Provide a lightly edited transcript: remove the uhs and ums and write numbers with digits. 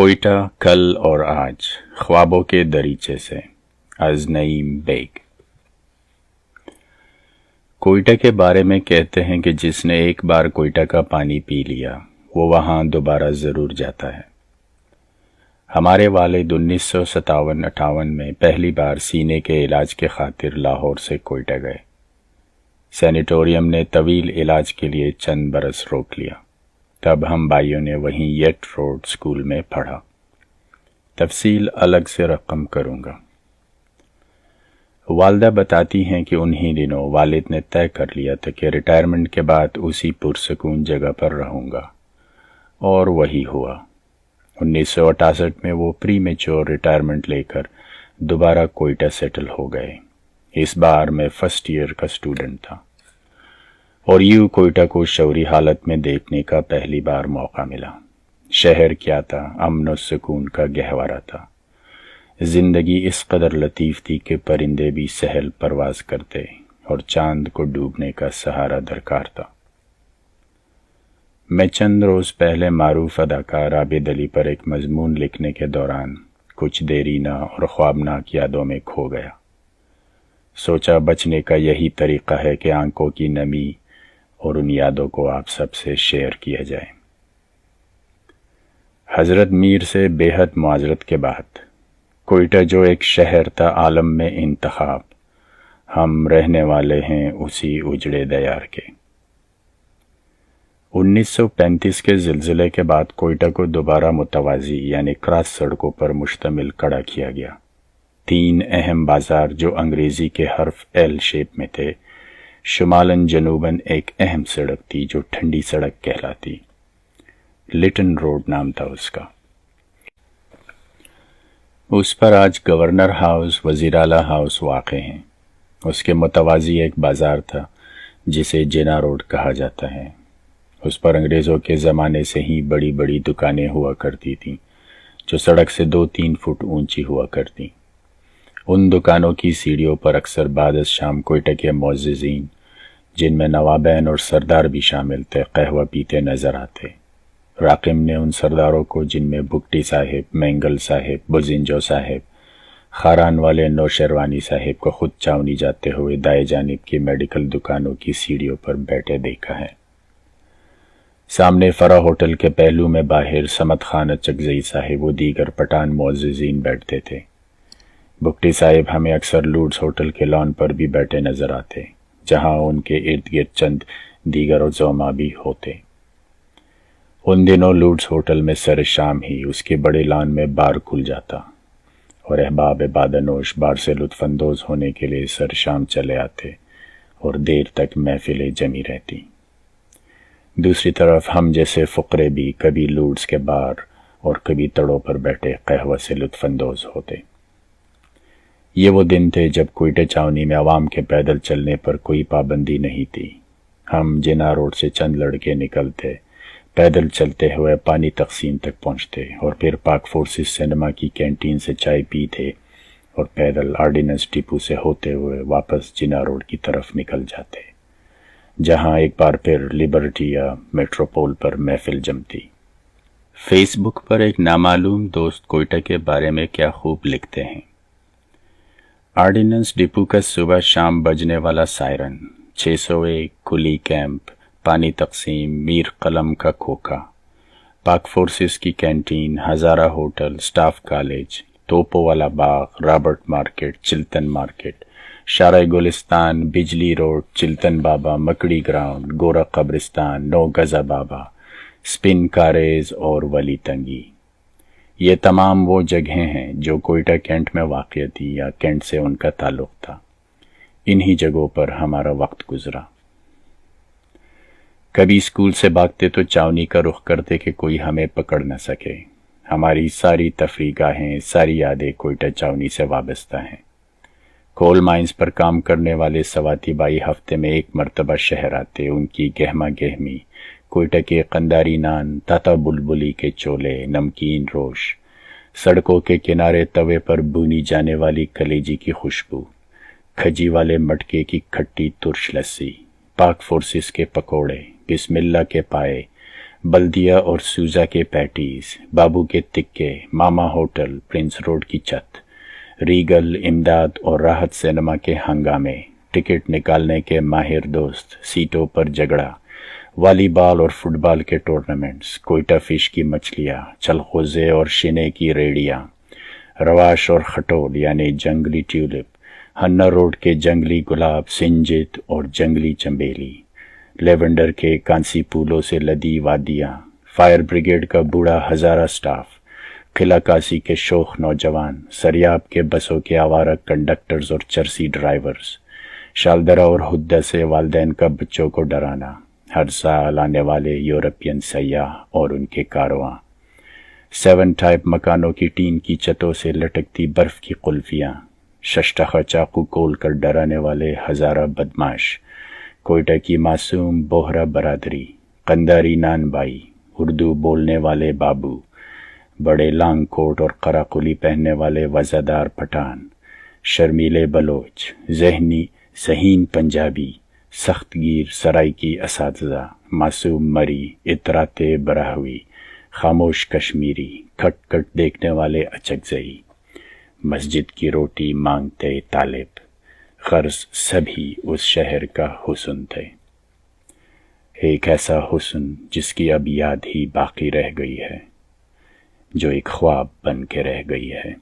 کوئٹہ کل اور آج خوابوں کے دریچے سے از نعیم بیگ۔ کوئٹہ کے بارے میں کہتے ہیں کہ جس نے ایک بار کوئٹہ کا پانی پی لیا وہ وہاں دوبارہ ضرور جاتا ہے۔ ہمارے والد 1957-58 میں پہلی بار سینے کے علاج کے خاطر لاہور سے کوئٹہ گئے۔ سینیٹوریم نے طویل علاج کے لیے چند برس روک لیا۔ تب ہم بھائیوں نے وہیں یٹ روڈ اسکول میں پڑھا۔ تفصیل الگ سے رقم کروں گا۔ والدہ بتاتی ہیں کہ انہی دنوں والد نے طے کر لیا تھا کہ ریٹائرمنٹ کے بعد اسی پرسکون جگہ پر رہوں گا، اور وہی ہوا۔ 1968 میں وہ پری میچور ریٹائرمنٹ لے کر دوبارہ کوئٹہ سیٹل ہو گئے۔ اس بار میں فرسٹ ایئر کا اسٹوڈنٹ تھا، اور یوں کوئٹہ کو شعوری حالت میں دیکھنے کا پہلی بار موقع ملا۔ شہر کیا تھا، امن و سکون کا گہوارہ تھا۔ زندگی اس قدر لطیف تھی کہ پرندے بھی سہل پرواز کرتے اور چاند کو ڈوبنے کا سہارا درکار تھا۔ میں چند روز پہلے معروف اداکار عابد علی پر ایک مضمون لکھنے کے دوران کچھ دیرینہ اور خوابناک یادوں میں کھو گیا۔ سوچا بچنے کا یہی طریقہ ہے کہ آنکھوں کی نمی اور ان یادوں کو آپ سب سے شیئر کیا جائے۔ حضرت میر سے بے حد معذرت کے بعد کوئٹہ جو ایک شہر تھا عالم میں انتخاب، ہم رہنے والے ہیں اسی اجڑے دیار کے۔ 1935 کے زلزلے کے بعد کوئٹہ کو دوبارہ متوازی یعنی کراس سڑکوں پر مشتمل کھڑا کیا گیا۔ 3 اہم بازار جو انگریزی کے حرف ایل شیپ میں تھے، شمالاً جنوباً ایک اہم سڑک تھی جو ٹھنڈی سڑک کہلاتی، لٹن روڈ نام تھا اس کا۔ اس پر آج گورنر ہاؤس، وزیراعلیٰ ہاؤس واقع ہیں۔ اس کے متوازی ایک بازار تھا جسے جنا روڈ کہا جاتا ہے۔ اس پر انگریزوں کے زمانے سے ہی بڑی بڑی دکانیں ہوا کرتی تھیں جو سڑک سے 2-3 فٹ اونچی ہوا کرتی۔ ان دکانوں کی سیڑھیوں پر اکثر بعد از شام کوئٹہ کے معززین، جن میں نوابین اور سردار بھی شامل تھے، قہوہ پیتے نظر آتے۔ راقم نے ان سرداروں کو، جن میں بگٹی صاحب، مینگل صاحب، بزنجو صاحب، خاران والے نوشیروانی صاحب کو خود چاونی جاتے ہوئے دائیں جانب کی میڈیکل دکانوں کی سیڑھیوں پر بیٹھے دیکھا ہے۔ سامنے فرح ہوٹل کے پہلو میں باہر سمت خان چکزئی صاحب و دیگر پٹھان معززین بیٹھتے تھے۔ بگٹی صاحب ہمیں اکثر لوڈز ہوٹل کے لان پر بھی بیٹھے نظر آتے، جہاں ان کے ارد گرد چند دیگر عظماء بھی ہوتے۔ ان دنوں لوڈز ہوٹل میں سر شام ہی اس کے بڑے لان میں بار کھل جاتا، اور احباب بادنوش بار سے لطف اندوز ہونے کے لیے سر شام چلے آتے اور دیر تک محفلیں جمی رہتی۔ دوسری طرف ہم جیسے فقرے بھی کبھی لوڈز کے بار اور کبھی تڑوں پر بیٹھے قہوہ سے لطف اندوز ہوتے۔ یہ وہ دن تھے جب کوئٹہ چاونی میں عوام کے پیدل چلنے پر کوئی پابندی نہیں تھی۔ ہم جنا روڈ سے چند لڑکے نکلتے، پیدل چلتے ہوئے پانی تقسیم تک پہنچتے، اور پھر پاک فورسز سینما کی کینٹین سے چائے پیتے اور پیدل آرڈیننس ڈپو سے ہوتے ہوئے واپس جنا روڈ کی طرف نکل جاتے، جہاں ایک بار پھر لبرٹی یا میٹروپول پر محفل جمتی۔ فیس بک پر ایک نامعلوم دوست کوئٹہ کے بارے میں کیا خوب لکھتے ہیں۔ آرڈیننس ڈپو کا صبح شام بجنے والا سائرن، 601 کھلی کیمپ، پانی تقسیم، میر قلم کا کھوکھا، پاک فورسز کی canteen, Hazara hotel, staff college, توپو والا باغ، رابرٹ مارکیٹ، چلتن مارکیٹ، شارع گلستان، بجلی روڈ، چلتن بابا، مکڑی گراؤنڈ، گورا قبرستان، نو گزا بابا، سپن کاریز اور ولی تنگی۔ یہ تمام وہ جگہیں ہیں جو کوئٹہ کینٹ میں واقع تھی یا کینٹ سے ان کا تعلق تھا۔ انہی جگہوں پر ہمارا وقت گزرا۔ کبھی اسکول سے بھاگتے تو چاونی کا رخ کرتے کہ کوئی ہمیں پکڑ نہ سکے۔ ہماری ساری تفریح گاہیں، ساری یادیں کوئٹہ چاونی سے وابستہ ہیں۔ کول مائنز پر کام کرنے والے سواتی بائی ہفتے میں ایک مرتبہ شہر آتے۔ ان کی گہما گہمی، کوئٹہ کے قنداری نان، تاتا بلبلی کے چولے، نمکین روش، سڑکوں کے کنارے توے پر بھونی جانے والی کلیجی کی خوشبو، کھجی والے مٹکے کی کھٹی ترش لسی، پاک فورسز کے پکوڑے، بسم اللہ کے پائے، بلدیا اور سوزا کے پیٹیز، بابو کے تکے، ماما ہوٹل، پرنس روڈ کی چھت، ریگل، امداد اور راحت سینما کے ہنگامے، ٹکٹ نکالنے کے ماہر دوست، سیٹوں پر جھگڑا، والی بال اور فٹ بال کے ٹورنامنٹس، کوئٹہ فش کی مچھلیاں، چلخوزے اور شنے کی ریڑیاں، رواش اور خٹول یعنی جنگلی ٹیولپ، ہنہ روڈ کے جنگلی گلاب، سنجد اور جنگلی چنبیلی، لیونڈر کے کانسی پھولوں سے لدی وادیاں، فائر بریگیڈ کا بوڑھا ہزارہ سٹاف، قلعہ کاسی کے شوخ نوجوان، سریاب کے بسوں کے آوارہ کنڈکٹرز اور چرسی ڈرائیورز، شالدرہ اور ہدہ سے والدین کا بچوں کو ڈرانا، ہر سال آنے والے یورپین سیاح اور ان کے کارواں، 7 ٹائپ مکانوں کی ٹین کی چھتوں سے لٹکتی برف کی قلفیاں، ششٹخہ چاقو کھول کر ڈرانے والے ہزارہ بدماش، کوئٹہ کی معصوم بوہرا برادری، قنداری نان بائی، اردو بولنے والے بابو، بڑے لانگ کوٹ اور قراقلی پہننے والے وزادار پٹھان، شرمیلے بلوچ، ذہین پنجابی، سخت گیر سرائی کی اساتذہ، معصوم مری، اطراتے براہوی، خاموش کشمیری، کھٹ کھٹ دیکھنے والے اچکزئی، مسجد کی روٹی مانگتے طالب، غرض سبھی اس شہر کا حسن تھے، ایک ایسا حسن جس کی اب یاد ہی باقی رہ گئی ہے، جو ایک خواب بن کے رہ گئی ہے۔